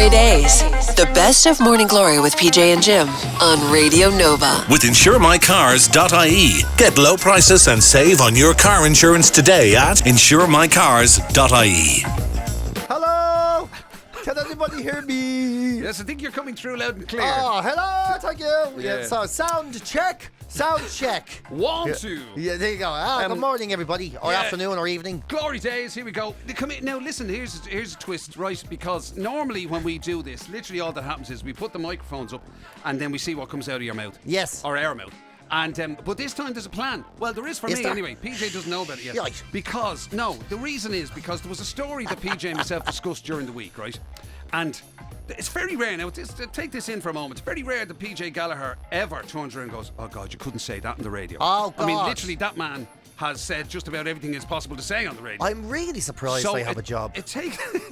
GloryDaze, the best of Morning Glory with PJ and Jim on Radio Nova. With insuremycars.ie. Get low prices and save on your car insurance today at insuremycars.ie. Hello! Can anybody hear me? Yes, I think you're coming through loud and clear. Oh, hello, thank you. Yeah. So, sound check. 1, 2. Yeah, there you go. Good morning, everybody, or afternoon, or evening. GloryDaze, here we go. Come in. Now, listen, here's a twist, right? Because normally when we do this, literally all that happens is we put the microphones up and then we see what comes out of your mouth. Yes. Or our mouth. And but this time there's a plan. Well, there is for me there? anyway. PJ doesn't know about it yet. Right. Because, the reason is because there was a story that PJ and myself discussed during the week, right? And it's very rare now. Take this in for a moment. It's very rare that PJ Gallagher ever turns around and goes, "Oh God, you couldn't say that on the radio." Oh God! I mean, literally, that man has said just about everything it's possible to say on the radio. I'm really surprised I have a job. It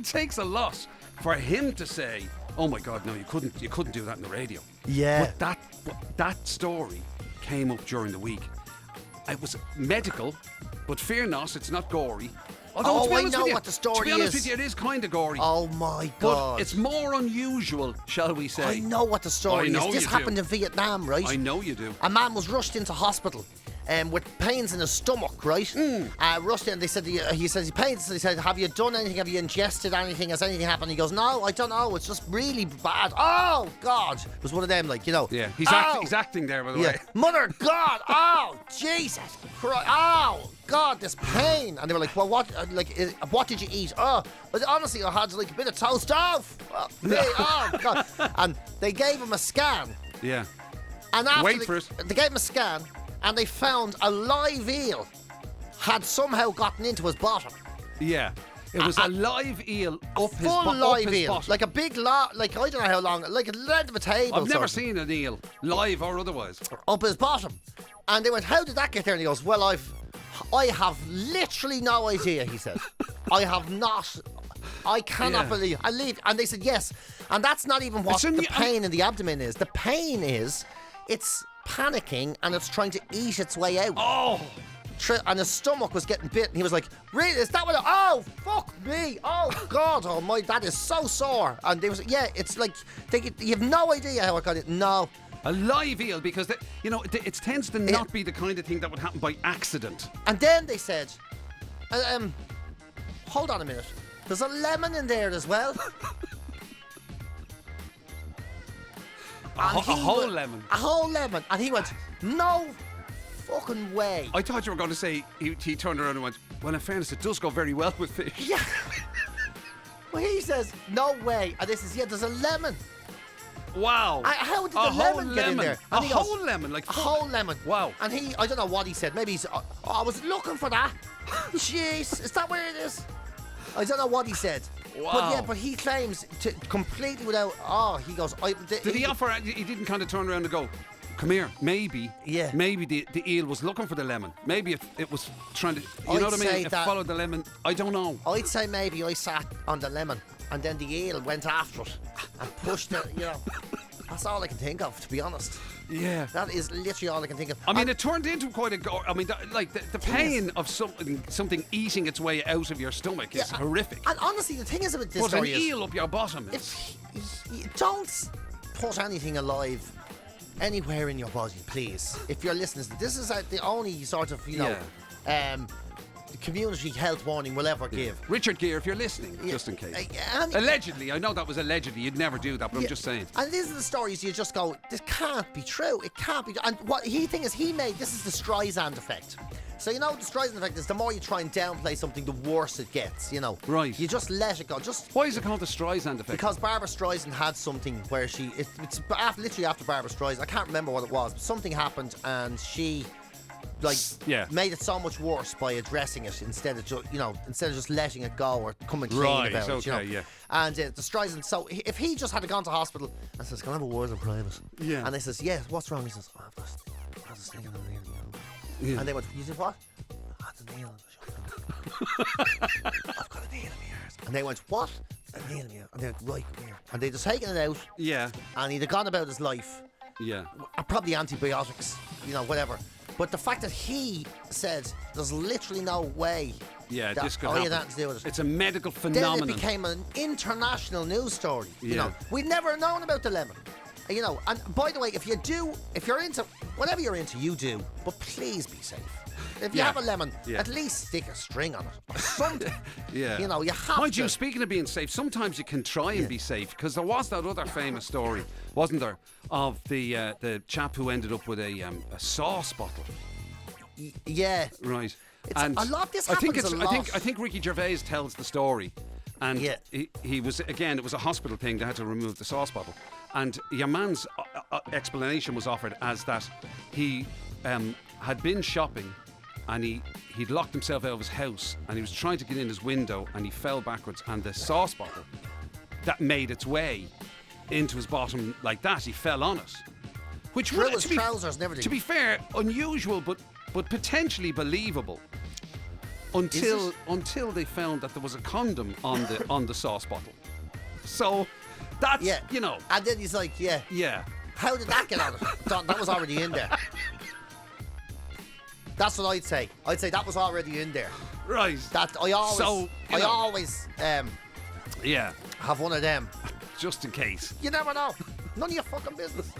takes a lot for him to say, "Oh my God, no, you couldn't do that on the radio." Yeah. But that story came up during the week. It was medical, but fear not, it's not gory. Although, I know what the story is. To be honest with you, it is kind of gory. Oh my God. But it's more unusual, shall we say. I know what the story is. This happened in Vietnam, right? I know you do. A man was rushed into hospital with pains in his stomach, right? Rushed in. They said he says he pains. They said, "Have you done anything? Have you ingested anything? Has anything happened?" He goes, "No, I don't know. It's just really bad." Oh God! It was one of them, like, you know. Yeah, he's acting there, by the way. Mother God! Oh Jesus Christ! Oh God! This pain! And they were like, "Well, what? What did you eat?" "Oh, but honestly, I had like a bit of toast off." Oh God! And they gave him a scan. Yeah. And after Wait for it. They gave him a scan, and they found a live eel had somehow gotten into his bottom. Yeah. It was a live eel up his full live eel, bottom. like a big like I don't know how long, like a length of a table. I've never seen an eel, live or otherwise. Up his bottom. And they went, "How did that get there?" And he goes, "Well, I have literally no idea," he said. I cannot believe. I leave. And they said yes. And that's not even what the pain in the abdomen is. The pain is, it's panicking and it's trying to eat its way out. Oh! And his stomach was getting bit, and he was like, "Really? Is that what? Oh, fuck me! Oh God! Oh my! That is so sore." And they was, it's like you have no idea how I got it. No. A live eel, because it tends to not be the kind of thing that would happen by accident. And then they said, "Hold on a minute. There's a lemon in there as well." A whole lemon. A whole lemon. And he went, "No fucking way." I thought you were going to say he turned around and went, "Well, in fairness, it does go very well with fish." Yeah. Well, he says, "No way." And this is, there's a lemon. Wow. How did the lemon get in there? And a whole lemon, like a whole lemon. Wow. And I don't know what he said. Maybe he's, I was looking for that. Jeez, is that where it is? I don't know what he said. Wow. But he claims to completely without. He goes. Did he offer? He didn't kind of turn around and go, "Come here." Maybe. Yeah. Maybe the eel was looking for the lemon. Maybe it was trying to. You know what I mean? It followed the lemon. I don't know. I'd say maybe I sat on the lemon and then the eel went after it and pushed it. That's all I can think of, to be honest. Yeah. That is literally all I can think of. I mean, it turned into quite a. I mean, the pain of something eating its way out of your stomach is horrific. And honestly, the thing is about this but story an eel up your bottom is. Don't put anything alive anywhere in your body, please. If you're listening, this is the only sort of community health warning we'll ever give. Richard Gere, if you're listening, just in case. Allegedly, I know that was allegedly. You'd never do that, but I'm just saying. And these are the stories you just go, this can't be true. It can't be. And what he made, this is the Streisand effect. So the Streisand effect is the more you try and downplay something, the worse it gets. Right. You just let it go. Why is it called the Streisand effect? Because Barbara Streisand had something where it's literally after Barbara Streisand. I can't remember what it was, but something happened and she made it so much worse by addressing it instead of just letting it go or coming clean about it. Yeah. And the Streisand. So if he just had gone to hospital and says, "Can I have a word in private?" Yeah. And they says, "Yeah, what's wrong?" He says, "I've got a snake in the nail." Yeah. And they went, "You did what?" "I had a nail in the shoulder." "I've got a nail in my arse." And they went, "What?" "A nail in my arse." And they went, "Right, come here." And they just taken it out. Yeah. And he'd have gone about his life. Yeah. Probably antibiotics, whatever. But the fact that he said there's literally no way. Yeah, that this could all you happen. had to do with it. It's a medical phenomenon. Then it became an international news story. Yeah. You know, we'd never known about the lemon. You know, and by the way, if you're into whatever you're into, you do. But please be safe. If you have a lemon, at least stick a string on it or something. Yeah. You know, you have Mind to. you, speaking of being safe, sometimes you can try and be safe, because there was that other famous story, wasn't there, of the chap who ended up with a sauce bottle. Yeah. Right. And a lot. This happens a lot. I think Ricky Gervais tells the story, and he was, again, it was a hospital thing. They had to remove the sauce bottle, and your man's explanation was offered as that he had been shopping, and he'd locked himself out of his house, and he was trying to get in his window, and he fell backwards, and the sauce bottle that made its way into his bottom like that, he fell on it, which through his trousers and everything. To be fair, unusual, but potentially believable. Until they found that there was a condom on the sauce bottle. So that's you know. And then he's like, yeah. How did that get on it? That was already in there. That's what I'd say. I'd say that was already in there. Right. That I always have one of them. Just in case. You never know. None of your fucking business.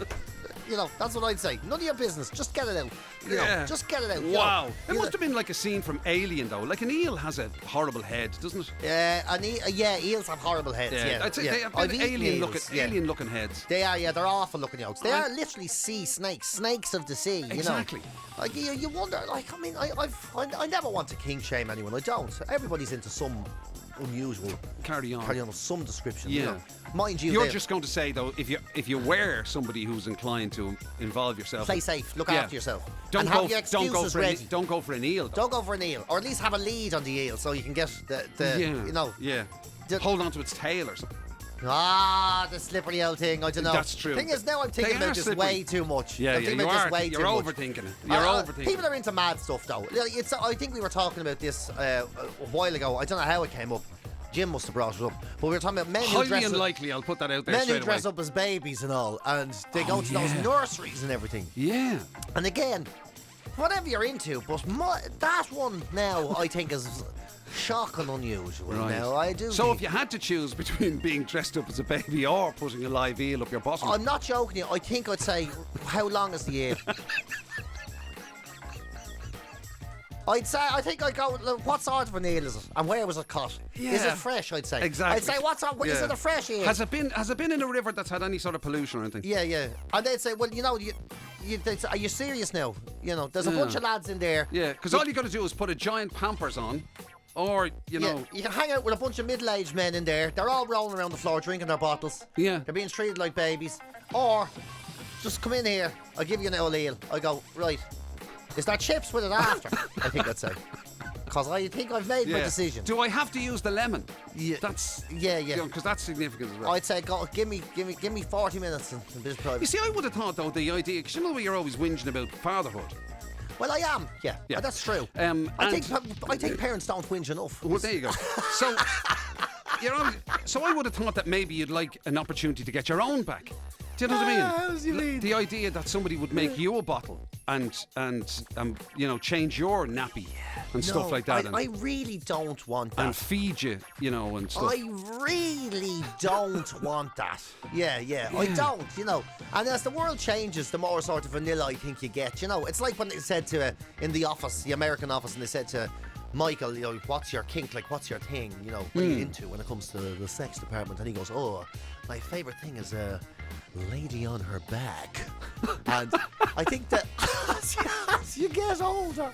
You know, that's what I'd say. None of your business. Just get it out. You know, just get it out. Wow. It must have been like a scene from Alien, though. Like an eel has a horrible head, doesn't it? Eels have horrible heads. Yeah, I'd say they have alien-looking heads. They are, they're awful looking yolks. They are literally sea snakes of the sea. Exactly. You know? Like you wonder. Like, I mean, I never want to king shame anyone. I don't. Everybody's into some unusual carry on of some description. Yeah. You know? Mind you, you're just going to say though, if you were somebody who's inclined to involve yourself, play safe, look after yourself. Don't go for an eel. Don't go for an eel, or at least have a lead on the eel so you can get the you know. Yeah. Hold on to its tail or something. The slippery old thing. I don't know. That's true. Thing is, now I'm thinking about this way too much. Yeah, I'm you are. You're overthinking it. You're overthinking. People are into mad stuff though. I think we were talking about this a while ago. I don't know how it came up. Jim must have brought it up. But we were talking about men who dress unlikely, I'll put that out there. Men who dress up as babies and all, and they go to those nurseries and everything. Yeah. And again, whatever you're into, but that one now I think is shocking unusual. Right. Now I do. So if you had to choose between being dressed up as a baby or putting a live eel up your bottom, I'm not joking you. I think I'd say, how long is the eel? I think I'd go, what sort of an eel is it? And where was it caught? Yeah. Is it fresh, I'd say? Exactly. I'd say, is it a fresh eel? Has it been in a river that's had any sort of pollution or anything? Yeah. And they'd say, well, you know, they'd say, are you serious now? You know, there's a bunch of lads in there. Yeah, because all you got to do is put a giant Pampers on, or, you know. You can hang out with a bunch of middle-aged men in there. They're all rolling around the floor drinking their bottles. Yeah. They're being treated like babies. Or, just come in here, I'll give you an old eel. I go, right. Is there chips with it after? I think I'd say. Because I think I've made my decision. Do I have to use the lemon? Yeah. That's because that's significant as well. I'd say give me 40 minutes and this private. You see, I would have thought though the idea, because you know you're always whinging about fatherhood. Well, I am. Yeah. That's true. I think parents don't whinge enough. Well, there you go. So, so I would have thought that maybe you'd like an opportunity to get your own back. Do you know what I mean? How do you mean? The idea that somebody would make you a bottle and you know, change your nappy and stuff like that. I really don't want that. And feed you, you know, and stuff. I really don't want that. Yeah. I don't, you know. And as the world changes, the more sort of vanilla I think you get. You know, it's like when they said in the office, the American office, and they said to Michael, you know, what's your kink? Like, what's your thing? You know, what are you into when it comes to the sex department? And he goes, my favourite thing is a lady on her back. And I think that as you get older,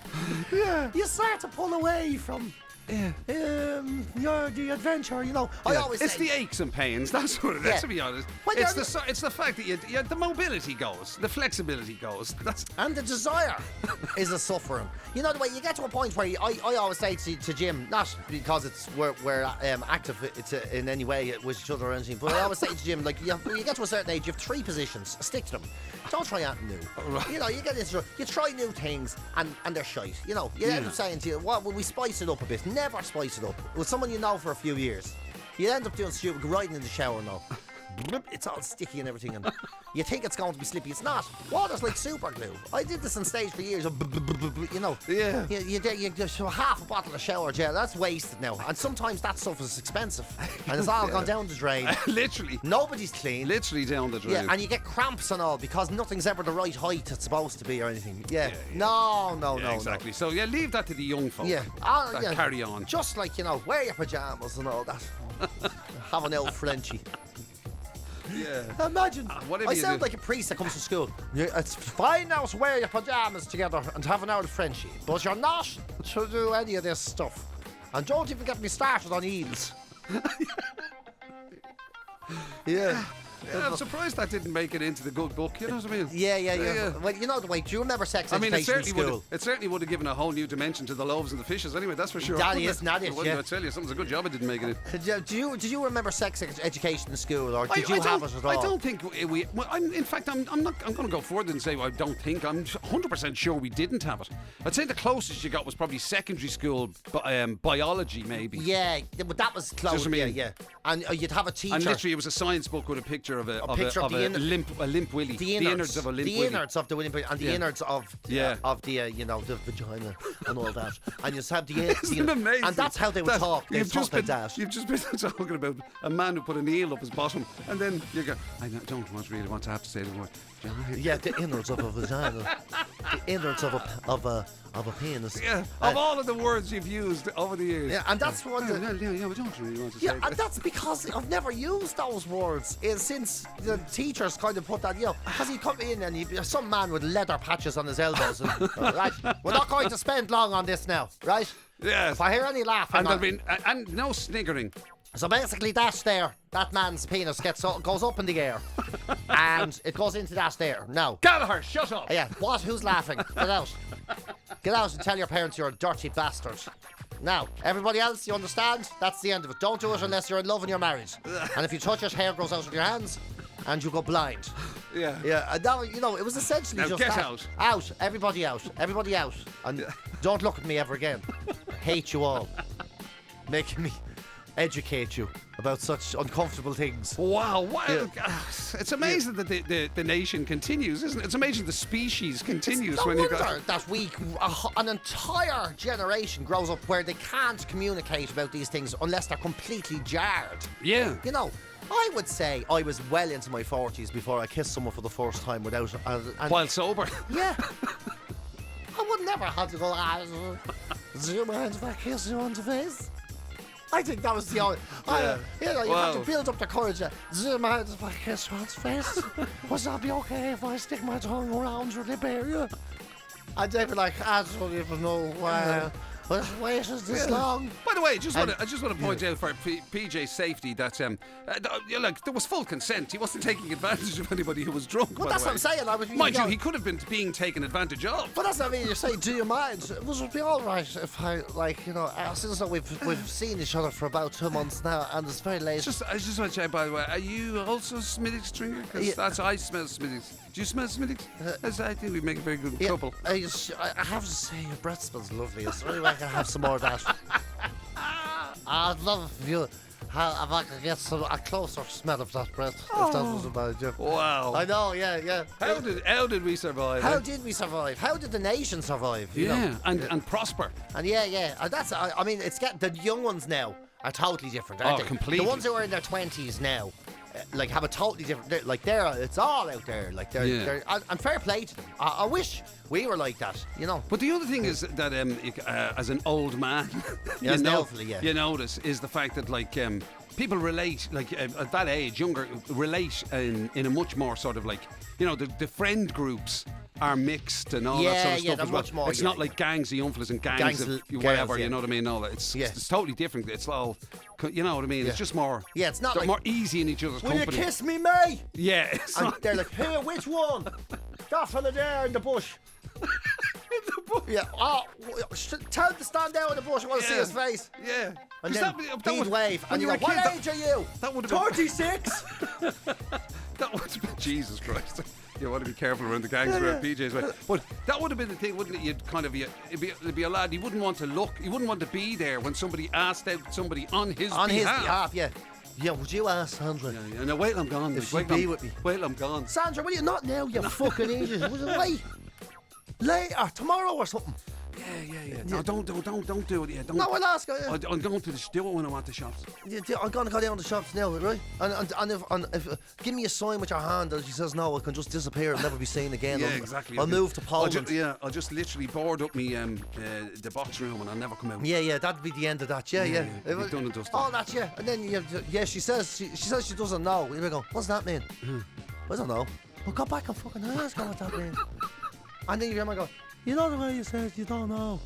you start to pull away from the adventure, you know. I always it's say, the aches and pains. That's what it is. To be honest, well, it's the fact that the mobility goes, the flexibility goes. And the desire is a suffering. You know the way you get to a point where I always say to Jim, not because we're active in any way with each other or anything, but I always say to Jim, like, when you get to a certain age, you have 3 positions. Stick to them. Don't try anything new. Right. You know, you get into you try new things and they're shite. You know, you end up saying to you, well, we spice it up a bit. Never spice it up. With someone you know for a few years, you end up doing stupid, riding in the shower now. it's all sticky and everything, and you think it's going to be slippy. It's not. Water's like super glue. I did this on stage for years. You know. Yeah. You just half a bottle of shower gel. That's wasted now, and sometimes that stuff is expensive, and it's all gone down the drain. Literally. Nobody's clean. Literally down the drain. Yeah, and you get cramps and all because nothing's ever the right height it's supposed to be or anything. Yeah. No. Exactly. So yeah, leave that to the young folk. Yeah. Carry on. Just like, wear your pajamas and all that. Have an old Frenchie. Yeah. Imagine. Whatever I you sound do. like a priest that comes to school. It's fine now to wear your pajamas together and have an old Frenchie, but you're not to do any of this stuff. And don't even get me started on eels. Yeah. I'm surprised that didn't make it into the good book. You know what I mean? Yeah. Well, you know the way. Do you remember sex education in school? It certainly would have given a whole new dimension to the loaves and the fishes. Anyway, that's for sure. That is not it. I tell you, something's a good job I didn't make it in. Did you remember sex education in school, or did you have it at all? I don't think we. Well, in fact, I'm not. I'm going to go further and say I don't think. I'm 100% sure we didn't have it. I'd say the closest you got was probably secondary school biology, maybe. Yeah, but that was close. Yeah. And you'd have a teacher. And literally, it was a science book with a picture of a limp willy. The innards of a limp willy. The innards of the willy and the innards of the vagina and all that. And you just have the Isn't it amazing? And that's how they would talk. You've just been talking about a man who put an eel up his bottom, and then you go, don't really want to have to say the word. Yeah, the innards of a vagina. The innards of a penis. Yeah, of all of the words you've used over the years. Yeah, and that's one. We don't really want to say. Yeah, and that's because I've never used those words since the teachers kind of put that. Because he'd come in and some man with leather patches on his elbows. And, right, we're not going to spend long on this now, right? Yes. If I hear any laughing, and no sniggering. So basically, that man's penis goes up in the air, and it goes into that there. Now, Gallagher, shut up. Yeah, what? Who's laughing? Get out. Get out and tell your parents you're a dirty bastard. Now, everybody else, you understand? That's the end of it. Don't do it unless you're in love and you're married. And if you touch it, hair grows out of your hands, and you go blind. Yeah. Yeah, and now, it was essentially now just get that. out. Out. Everybody out. Everybody out. And don't look at me ever again. Hate you all. Making me educate you about such uncomfortable things. Wow, it's amazing that the nation continues, isn't it? It's amazing the species continues. It's no wonder that an entire generation grows up where they can't communicate about these things unless they're completely jarred. Yeah. I would say I was well into my 40s before I kissed someone for the first time without... While sober? Yeah. I would never have to go, do you mind if I kiss you on the face? I think that was the only... you have to build up the courage. Do you mind if I kiss you on the face? Would that be okay if I stick my tongue around your lip area? And they'd be like, I don't even know why... Wait is this long? By the way, I just want to point out for PJ's safety that there was full consent. He wasn't taking advantage of anybody who was drunk. Well, that's what I'm saying. Mind you, he could have been being taken advantage of. But that's what I mean. You say, do you mind? Would it be all right if I, since we've seen each other for about 2 months now, and it's very late. I just want to check, by the way, are you also Smittix drinker? Because I smell Smittix. Do you smell Smittix? I think we make a very good couple. I have to say, your breath smells lovely. It's really like I have some more of that. I'd love if I could get a closer smell of that breath, if that was about you. Wow. I know, yeah. How did we survive? How did we survive? How did the nation survive? And prosper. And that's. I mean, the young ones now are totally different, aren't they? Completely. The ones who are in their 20s now, have a totally different. It's all out there. They're and fair play to them. I wish we were like that, But the other thing is that as an old man, you notice is the fact that people relate at that age, younger relate in a much more sort of the friend groups are mixed and all that sort of stuff as well. Much more, it's not like gangs of younglers and gangs of whatever, you know what I mean? No, it's totally different. It's all, you know what I mean? Yeah. It's just more. Yeah, it's not more easy in each other's company. Will you kiss me, mate? Yeah. They're like, hey, which one? That fella there in the bush. In the bush? Yeah. Oh, tell him to stand down in the bush. I want to see his face. Yeah. And then he'd wave. And you go, what age are you? That would 36. That would have been, Jesus Christ. You want to be careful around the gangs around PJ's way. But that would have been the thing, wouldn't it? You'd kind of it'd be a lad. You wouldn't want to be there when somebody asked out somebody on his behalf. Yeah. Yeah, would you ask Sandra? Yeah. No, wait till I'm gone. If Wait she'd be with me. Wait till I'm gone. Sandra, will you not now, you fucking idiot? Would you wait? Later, tomorrow or something. Yeah. No, don't do it. Yeah, don't. No, I'll ask her. I'm going to do it when I'm at the shops. Yeah, I'm going to go down to the shops now, right? And if give me a sign with your hand that she says no, I can just disappear and never be seen again. Yeah, exactly. I'll move to Poland. I'll just literally board up me the box room and I'll never come out. Yeah, that'd be the end of that. Yeah. You're done and dusted. Oh, that's and then she says she doesn't know. You go, what's that mean? I don't know. Well, go back and fucking ask her what that means. And then you hear me go, you know the way you said you don't know.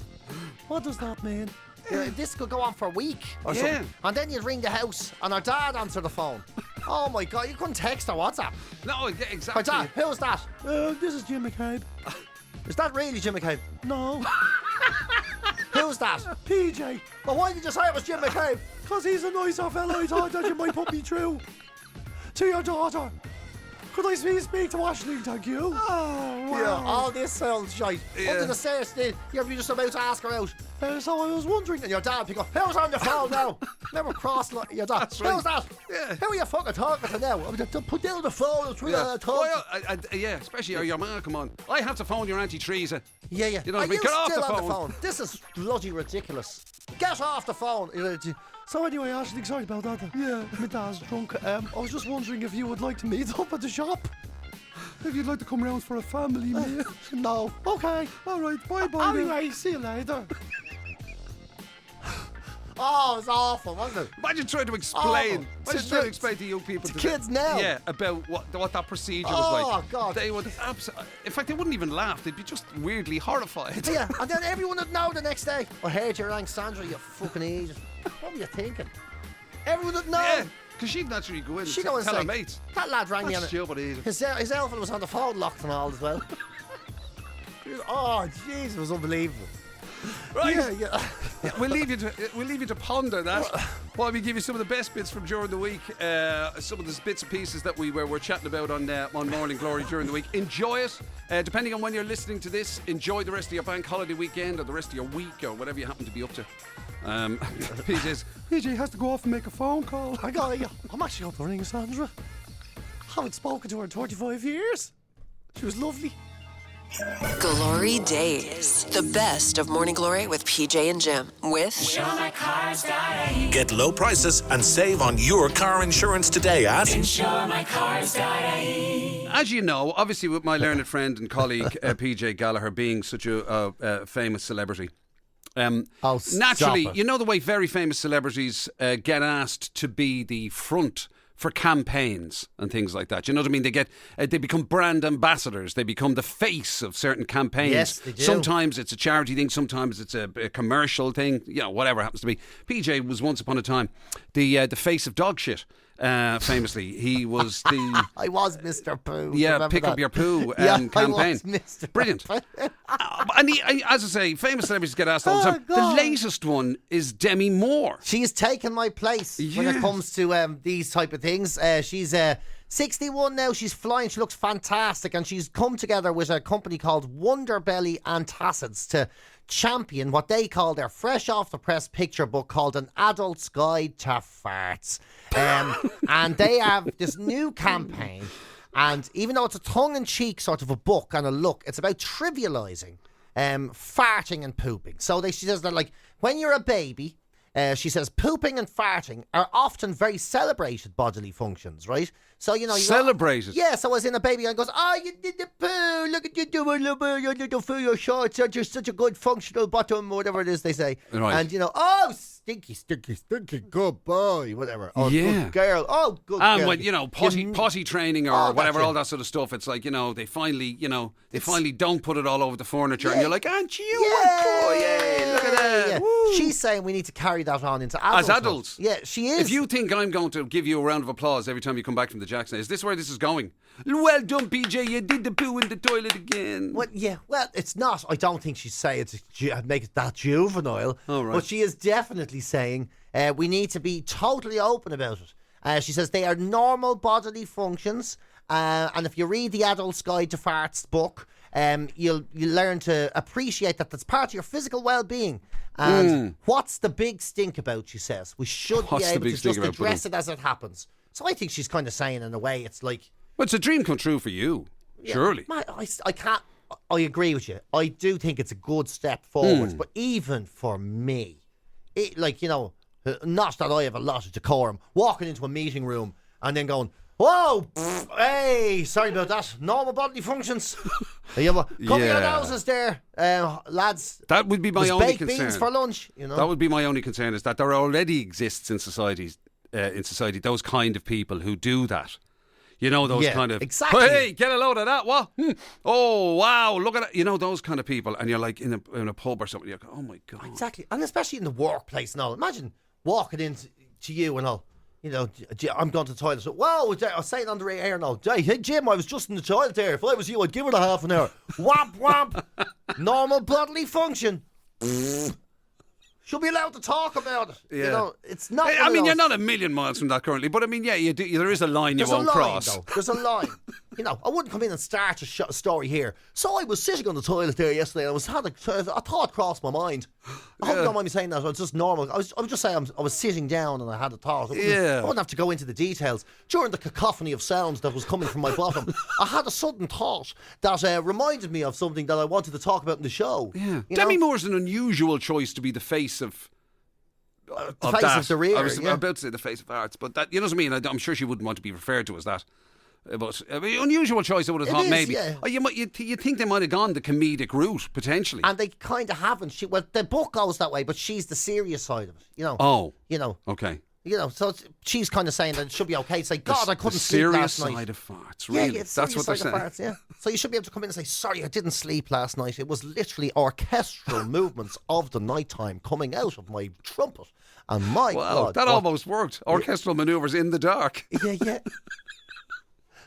What does that mean? Yeah, this could go on for a week or something. And then you'd ring the house and her dad answer the phone. Oh my God, you couldn't text or WhatsApp. No, exactly. Her dad, who's that? This is Jim McCabe. Is that really Jim McCabe? No. Who's that? PJ. Well, why did you say it was Jim McCabe? Because he's a nicer fella. I thought that you might put me through to your daughter. Could I speak to Ashley? Thank you. Oh, wow. Yeah, all this sounds shite. What did I say? You're just about to ask her out. So I was wondering. And your dad pick up, who's on the phone now? Never cross your dad. That's who's that? Yeah. Who are you fucking talking to now? Put down the phone. It's really especially your man, come on. I have to phone your Auntie Teresa. Yeah. You know what I mean? Get off the phone. This is bloody ridiculous. Get off the phone. So anyway, Ashley, sorry about that. Yeah, my dad's drunk. I was just wondering if you would like to meet up at the shop. If you'd like to come round for a family meal. No. Okay. All right. Bye. Anyway, see you later. Oh, it's awful, wasn't it? Imagine trying to explain. Imagine trying to explain to young people to kids now. Yeah, about what that procedure was like. Oh God! They would in fact, they wouldn't even laugh. They'd be just weirdly horrified. Yeah, and then everyone would know the next day. I heard you rang Sandra, you fucking idiot. What were you thinking? Everyone would know. Yeah, because she'd naturally go in and tell her mates. That lad rang me on it. His elephant was on the phone, locked and all as well. Oh, jeez, it was unbelievable. Right. Yeah. We'll leave you to ponder that while we give you some of the best bits from during the week. Some of the bits and pieces that we were chatting about on Morning Glory during the week. Enjoy it. Depending on when you're listening to this, enjoy the rest of your bank holiday weekend or the rest of your week or whatever you happen to be up to. PJ has to go off and make a phone call. I'm actually up to ring Sandra. Haven't spoken to her in 25 years. She was lovely. GloryDaze, the best of Morning Glory with PJ and Jim. With InsureMyCars.ie. Get low prices and save on your car insurance today at InsureMyCars.ie. As you know, obviously with my learned friend and colleague PJ Gallagher being such a famous celebrity, naturally, you know the way very famous celebrities get asked to be the front for campaigns and things like that. You know what I mean? They become brand ambassadors. They become the face of certain campaigns. Yes, they do. Sometimes it's a charity thing. Sometimes it's a commercial thing. You know, whatever it happens to be. PJ was once upon a time the face of dog shit. Famously, he was the. I was Mr. Pooh. Yeah, pick up your poo campaign. I was Mr. Brilliant. And as I say, famous celebrities get asked all the time. God. The latest one is Demi Moore. She's taken my place when it comes to these type of things. She's 61 now. She's flying. She looks fantastic, and she's come together with a company called Wonderbelly Antacids to champion what they call their fresh off the press picture book called An Adult's Guide to Farts. And they have this new campaign, and even though it's a tongue-in-cheek sort of a book and a look, it's about trivialising farting and pooping. So she says that, like, when you're a baby, she says pooping and farting are often very celebrated bodily functions, right? So, you know... Celebrated? Yeah, so as in a baby and goes, oh, you did the poo, look at you doing, you did the poo, your shorts, you're such a good functional bottom, whatever it is they say. Right. And, you know, oh, stinky, good boy, whatever. Oh, yeah. Good girl, oh, good girl. And when, you know, potty training or whatever, all that sort of stuff, it's like, you know, they finally don't put it all over the furniture, and you're like, aren't you? Yeah, look at that. Yeah. She's saying we need to carry that on into adulthood. As adults? Yeah, she is. If you think I'm going to give you a round of applause every time you come back from the Jackson, is this where this is going? Well done, PJ, you did the poo in the toilet again. Well, yeah, well, it's not. I don't think she's saying to make it that juvenile. Oh, right. But she is definitely saying we need to be totally open about it. She says they are normal bodily functions. And if you read the Adult's Guide to Farts book, You'll learn to appreciate that that's part of your physical well-being. And what's the big stink about, she says? We should be able to just address it as it happens. So I think she's kind of saying, in a way, it's like... Well, it's a dream come true for you, surely. I can't... I agree with you. I do think it's a good step forward. But even for me, not that I have a lot of decorum, walking into a meeting room and then going, whoa, hey, sorry about that. Normal bodily functions. Cover your noses there, lads. That would be my only concern. Baked beans for lunch. That would be my only concern, is that there already exists in society those kind of people who do that. Those kind of, exactly. Hey, get a load of that, what? Oh, wow, look at that. Those kind of people. And you're like in a pub or something, you're like, oh my God. Exactly. And especially in the workplace and all. Imagine walking into you and all, I'm going to the toilet. So, wow, I was saying on the air now, hey, Jim, I was just in the toilet there. If I was you, I'd give it a half an hour. Whomp, whomp. Normal bodily function. Should be allowed to talk about it. Yeah. It's not. I mean, you're not a million miles from that currently, but I mean, you do. There is a line you won't cross. There's a line. I wouldn't come in and start a story here. So I was sitting on the toilet there yesterday, and a thought crossed my mind. I hope you don't mind me saying that. It's just normal. I was just saying I was sitting down and I had a thought. I wouldn't have to go into the details. During the cacophony of sounds that was coming from my bottom, I had a sudden thought that reminded me of something that I wanted to talk about in the show. Yeah. Demi Moore's an unusual choice to be the face of the rear. I was about to say the face of arts, but that, you know what I mean? I'm sure she wouldn't want to be referred to as that. But unusual choice, I would have thought, maybe. Yeah. Oh, you think they might have gone the comedic route, potentially. And they kind of haven't. The book goes that way, but she's the serious side of it. Oh. Okay. Okay. So she's kind of saying that it should be okay. It's like, God, I couldn't sleep last night. The serious side of farts, really. Yeah, that's what they're saying. Farts, yeah. So you should be able to come in and say, sorry, I didn't sleep last night. It was literally orchestral movements of the nighttime coming out of my trumpet. And my God. That almost worked. Orchestral manoeuvres in the dark. Yeah.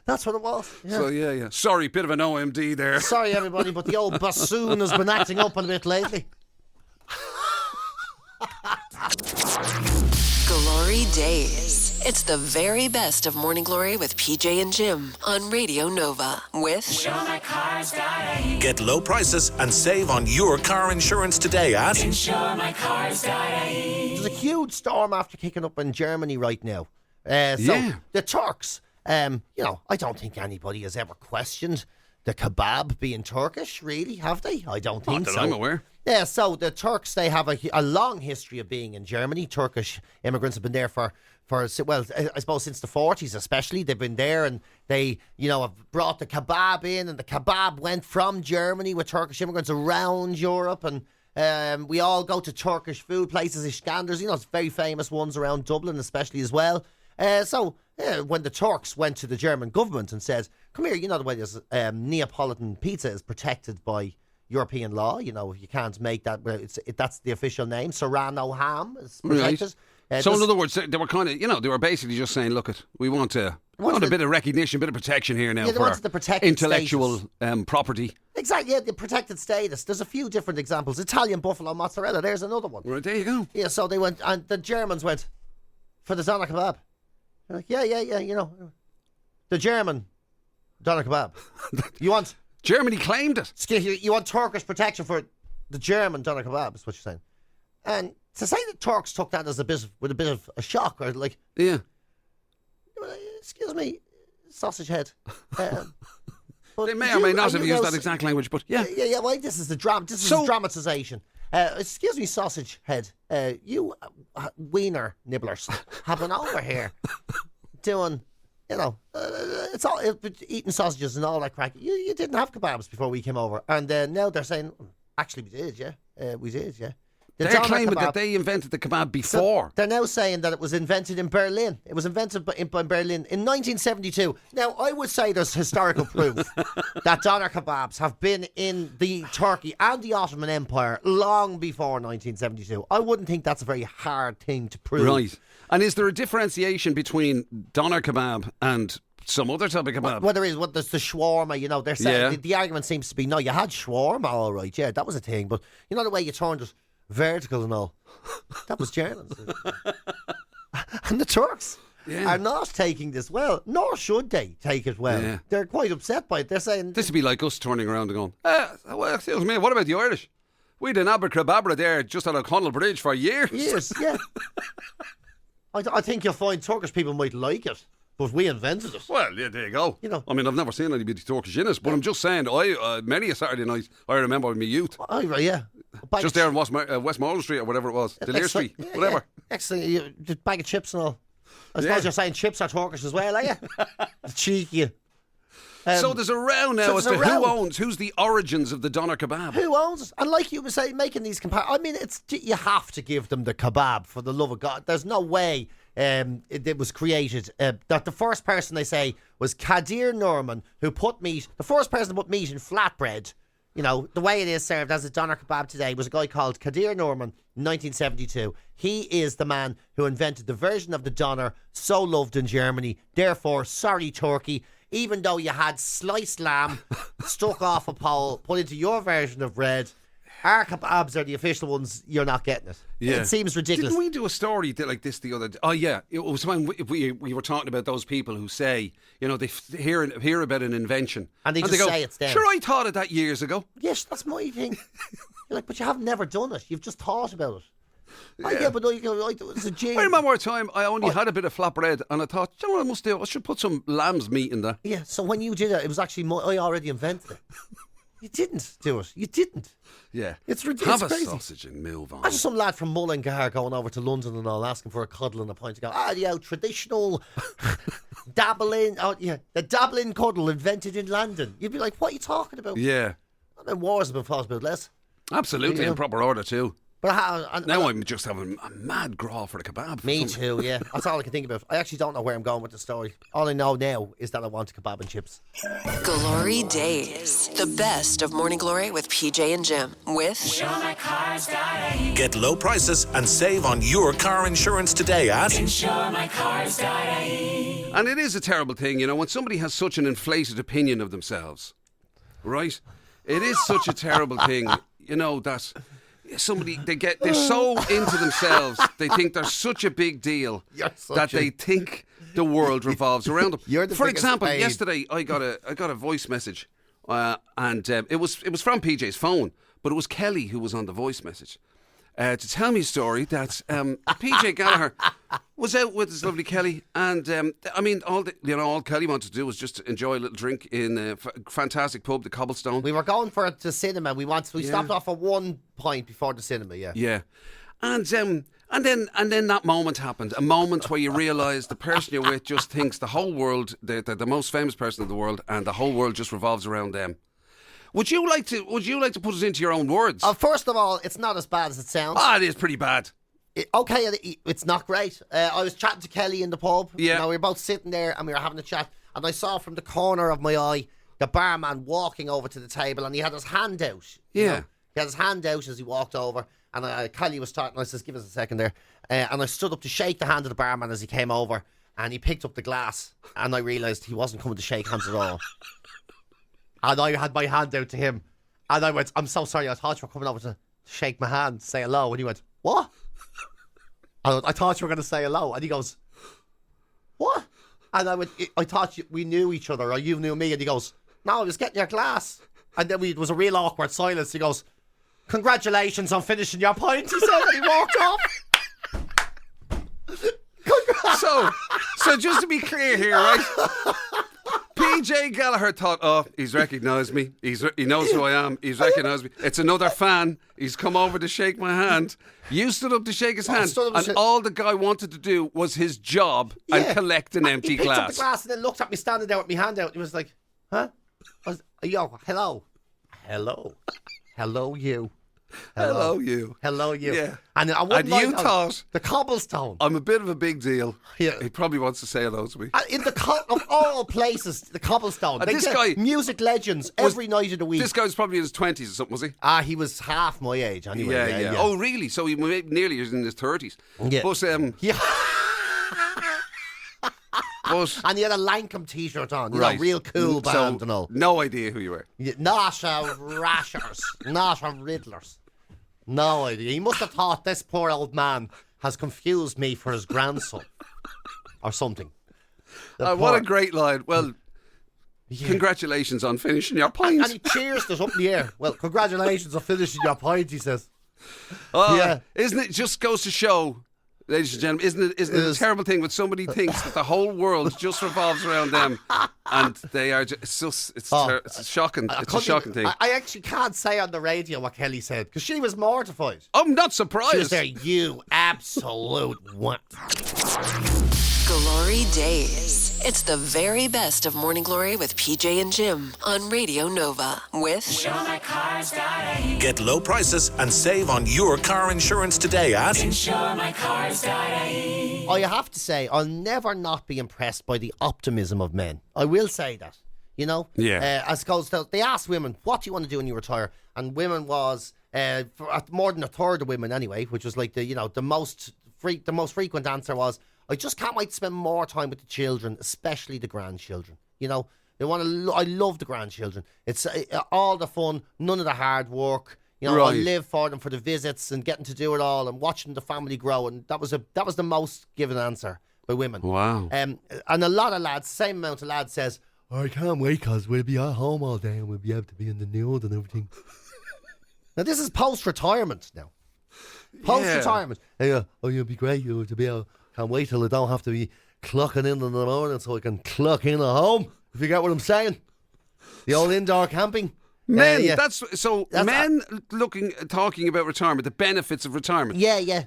That's what it was. Yeah. So, yeah. Sorry, bit of an OMD there. Sorry, everybody, but the old bassoon has been acting up a bit lately. GloryDaze. It's the very best of Morning Glory with PJ and Jim on Radio Nova with InsureMyCars.ie. Get low prices and save on your car insurance today at InsureMyCars.ie. There's a huge storm after kicking up in Germany right now. The Turks, I don't think anybody has ever questioned the kebab being Turkish, really, have they? I don't think so. Not that I'm aware. Yeah, so the Turks, they have a long history of being in Germany. Turkish immigrants have been there for I suppose since the 40s especially. They've been there and they, have brought the kebab in, and the kebab went from Germany with Turkish immigrants around Europe, and we all go to Turkish food places, Iskanders, it's very famous ones around Dublin especially as well. When the Turks went to the German government and said, come here, the way this Neapolitan pizza is protected by European law, you can't make that, that's the official name, Serrano ham is protected. Right. So in other words, they were kind of, they were basically just saying, look, we want a bit of recognition, a bit of protection here now for the intellectual property. Exactly, the protected status. There's a few different examples. Italian buffalo mozzarella, there's another one. Right, there you go. Yeah, so they went, and the Germans went for the doner kebab. They're like, yeah, the German doner kebab. You want... Germany claimed it. You want Turkish protection for the German doner kebab, is what you're saying. And to say the Turks took that as with a bit of a shock, or like... Yeah. Excuse me, sausage head. They may or may not have used that exact language, but yeah. Yeah, well, this is dramatization. Excuse me, sausage head. You wiener nibblers have been over here doing, it's all eating sausages and all that crack. You didn't have kebabs before we came over, and now they're saying, actually, we did, yeah. They're claiming that they invented the kebab before. So they're now saying that it was invented in Berlin. It was invented by Berlin in 1972. Now, I would say there's historical proof that doner kebabs have been in the Turkey and the Ottoman Empire long before 1972. I wouldn't think that's a very hard thing to prove. Right. And is there a differentiation between doner kebab and some other type of kebab? Well, there is. There's the shawarma, they're saying the argument seems to be, no, you had shawarma, all right, yeah, that was a thing, but the way you turned it vertical and all, that was Germans. And the Turks are not taking this well, nor should they take it well. Yeah. They're quite upset by it. They're saying... This would be like us turning around and going, well, excuse me, what about the Irish? We had an abracadabra there just on O'Connell Bridge for years. Years, yeah. I think you'll find Turkish people might like it, but we invented it. Well, yeah, there you go. You know. I mean, I've never seen anybody Turkish in it, but I'm just saying, many a Saturday night, I remember in my youth. Oh, yeah. Just there in Westmoreland Street or whatever it was. Delir Street, whatever. Yeah. Next thing, you just bag of chips and all. I suppose you're saying chips are Turkish as well, are you? Cheeky. So there's a row now as to who's the origins of the doner kebab. Who owns it? And like you were saying, making these comparisons, I mean, you have to give them the kebab, for the love of God. There's no way it was created. That the first person they say was Kadir Norman, who put meat, the first person to put meat in flatbread. You know, the way it is served as a doner kebab today was a guy called Kadir Norman, 1972. He is the man who invented the version of the doner so loved in Germany. Therefore, sorry, Turkey. Even though you had sliced lamb stuck off a pole, put into your version of bread, our kebabs are the official ones. You're not getting it. Yeah. It seems ridiculous. Didn't we do a story like this the other day? Oh, yeah. It was when we were talking about those people who say, you know, they hear about an invention. And they just go, say it's them. Sure, I thought of that years ago. Yes, that's my thing. You're like, but you have never done it. You've just thought about it. Yeah. But it's a genius. I remember a time I only had a bit of flatbread and I thought, you know what I must do? I should put some lamb's meat in there. Yeah, so when you did it, it was actually I already invented it. You didn't do it. You didn't. Yeah. It's ridiculous. Have a crazy. sausage and move on. Imagine some lad from Mullingar going over to London and all, asking for a cuddle and a pint to go, traditional dabbling, the dabbling cuddle invented in London. You'd be like, what are you talking about? Yeah. I mean, wars have been fought about less. Absolutely, in proper order too. But now I'm just having a mad graw for the kebab. Me too, yeah. That's all I can think about. I actually don't know where I'm going with the story. All I know now is that I want a kebab and chips. GloryDaze, the best of Morning Glory with PJ and Jim. With Get low prices and save on your car insurance today at InsureMyCars.ie. And it is a terrible thing, you know, when somebody has such an inflated opinion of themselves, right? It is such a terrible thing, you know, that they're so into themselves, they think they're such a big deal that they think the world revolves around them. For example, yesterday I got a voice message, and it was from PJ's phone, but it was Kelly who was on the voice message to tell me a story that PJ Gallagher was out with his lovely Kelly, and I mean, all Kelly wanted to do was just enjoy a little drink in a fantastic pub, the Cobblestone. We were going for the cinema. We stopped off at one point before the cinema. Yeah. And then that moment happened. A moment where you realise the person you're with just thinks the whole world, they're the most famous person in the world, and the whole world just revolves around them. Would you like to put it into your own words? First of all, it's not as bad as it sounds. It is pretty bad. It's not great. I was chatting to Kelly in the pub. Yeah. You know, we were both sitting there and we were having a chat, and I saw from the corner of my eye the barman walking over to the table, and he had his hand out. Yeah. You know? He had his hand out as he walked over, and Kelly was talking. I says, "Give us a second there," and I stood up to shake the hand of the barman as he came over, and he picked up the glass, and I realised he wasn't coming to shake hands at all. And I had my hand out to him, and I went, "I'm so sorry. I thought you were coming over to shake my hand, say hello." And he went, "What?" I thought you were going to say hello. And he goes, "What?" And I went, "I thought we knew each other, or you knew me." And he goes, "No, I was getting your glass." And then it was a real awkward silence. He goes, "Congratulations on finishing your pint," he said, and he walked off. So just to be clear here, right? PJ Gallagher thought, he's recognised me. He knows who I am. He's recognised me. It's another fan. He's come over to shake my hand. You stood up to shake his hand, and all the guy wanted to do was his job and collect an empty glass. He picked up the glass and then looked at me standing there with my hand out. He was like, "Huh? Yo, hello, you." Hello, you. Yeah. And you thought the Cobblestone. I'm a bit of a big deal. Yeah. He probably wants to say hello to me. In of all places, the Cobblestone. This guy, music legends every night of the week. This guy was probably in his 20s or something, was he? He was half my age anyway. Yeah. Oh, really? So he nearly was in his 30s. Yeah. But and he had a Lankham t-shirt on, real cool band and all. No idea who you were. Not a Rashers, not a Riddlers. No idea. He must have thought this poor old man has confused me for his grandson. or something. What a great line. Well, congratulations on finishing your pint. And he cheers us up in the air. Well, congratulations on finishing your pint, he says. Isn't it just goes to show, ladies and gentlemen, isn't it a terrible thing when somebody thinks that the whole world just revolves around them and they are just, it's shocking. It's a shocking thing. I actually can't say on the radio what Kelly said because she was mortified. I'm not surprised. She was there, you absolute what? GloryDaze. It's the very best of Morning Glory with PJ and Jim on Radio Nova with InsureMyCars.ie. Get low prices and save on your car insurance today at InsureMyCars.ie. I have to say, I'll never not be impressed by the optimism of men. I will say that. You know? Yeah. As goes to, they asked women, what do you want to do when you retire? And women was, more than a third of women anyway, which was like the most frequent answer was, I just can't wait to spend more time with the children, especially the grandchildren. You know, they want to. I love the grandchildren. It's all the fun, none of the hard work. You know, I live for them for the visits and getting to do it all and watching the family grow. And that was the most given answer by women. Wow. And a lot of lads, same amount of lads says, I can't wait because we'll be at home all day and we'll be able to be in the nude and everything. Now this is post-retirement now. Post-retirement. Yeah. Oh, it'll be great to be able. Can't wait till I don't have to be clocking in the morning so I can clock in at home, if you get what I'm saying. The old indoor camping. Men, men talking about retirement, the benefits of retirement. Yeah.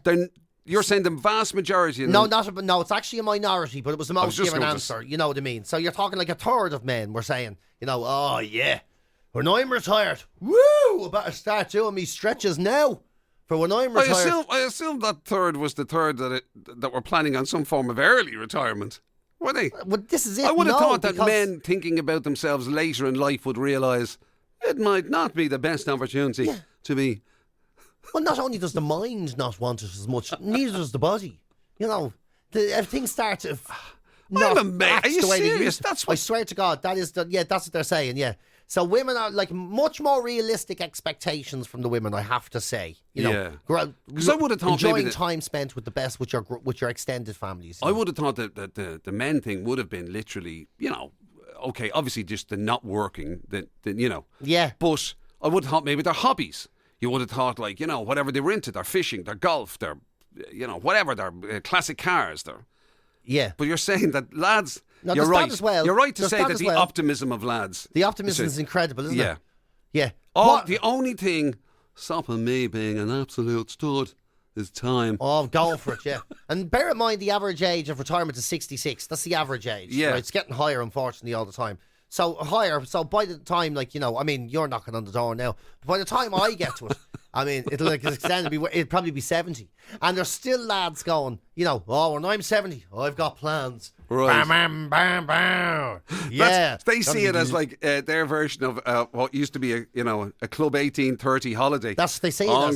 You're saying the vast majority of them. No, it's actually a minority, but it was the most given answer. You know what I mean? So you're talking like a third of men were saying, oh yeah, when I'm retired, woo, I better start doing me stretches now. For when I'm retired. I assume that third was the third that were planning on some form of early retirement. Were they? Well, this is it. I would have thought that men thinking about themselves later in life would realise it might not be the best opportunity to be. Well, not only does the mind not want it as much, neither does the body. You know, things start to. Are you serious? I swear to God, that's what they're saying. Yeah. So women are like much more realistic expectations from the women, I have to say. Because I would have thought enjoying time spent with the best with your extended families. I would have thought that the men thing would have been literally, okay, obviously just the not working, Yeah. But I would have thought maybe their hobbies. You would have thought like, whatever they were into, their fishing, their golf, their, whatever, their classic cars, Yeah. But you're saying that lads. No, you're right. As well. You're right to there's say that the optimism of lads. The optimism is incredible, isn't it? Yeah. The only thing stopping me being an absolute stud is time. Oh, go for it, yeah. And bear in mind the average age of retirement is 66. That's the average age. Yeah. Right? It's getting higher, unfortunately, all the time. So higher. So by the time, you're knocking on the door now. But by the time I get to it, it'll extend. It'll probably be 70. And there's still lads going, when I'm 70, I've got plans. Right. Bam, bam, bam. Yeah. They see it as like their version of what used to be a Club 1830 holiday. That's what they say. I'll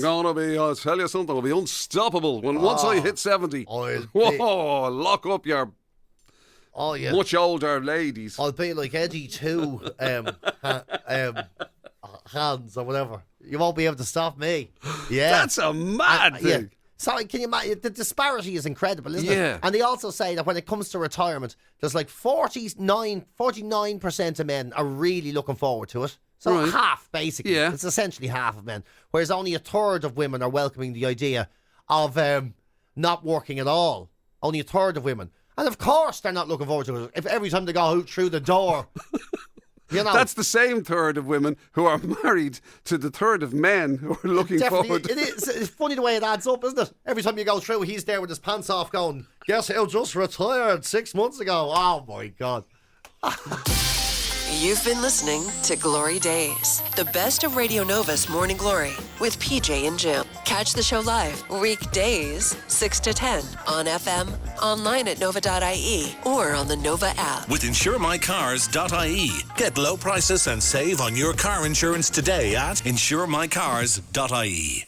tell you something, I'll be unstoppable once I hit 70. Whoa, lock up your much older ladies. I'll be like Eddie too. Hands or whatever. You won't be able to stop me. Yeah. That's a mad thing. Yeah. So can you imagine? The disparity is incredible, isn't it? And they also say that when it comes to retirement, there's like 49% of men are really looking forward to it. So half, basically. Yeah. It's essentially half of men. Whereas only a third of women are welcoming the idea of not working at all. Only a third of women. And of course they're not looking forward to it. If every time they go out through the door... That's the same third of women who are married to the third of men who are looking forward. It's funny the way it adds up, isn't it? Every time you go through, he's there with his pants off going, guess who just retired 6 months ago? Oh, my God. You've been listening to GloryDaze, the best of Radio Nova's Morning Glory with PJ and Jim. Catch the show live weekdays 6 to 10 on FM, online at nova.ie, or on the Nova app. With InsureMyCars.ie. Get low prices and save on your car insurance today at InsureMyCars.ie.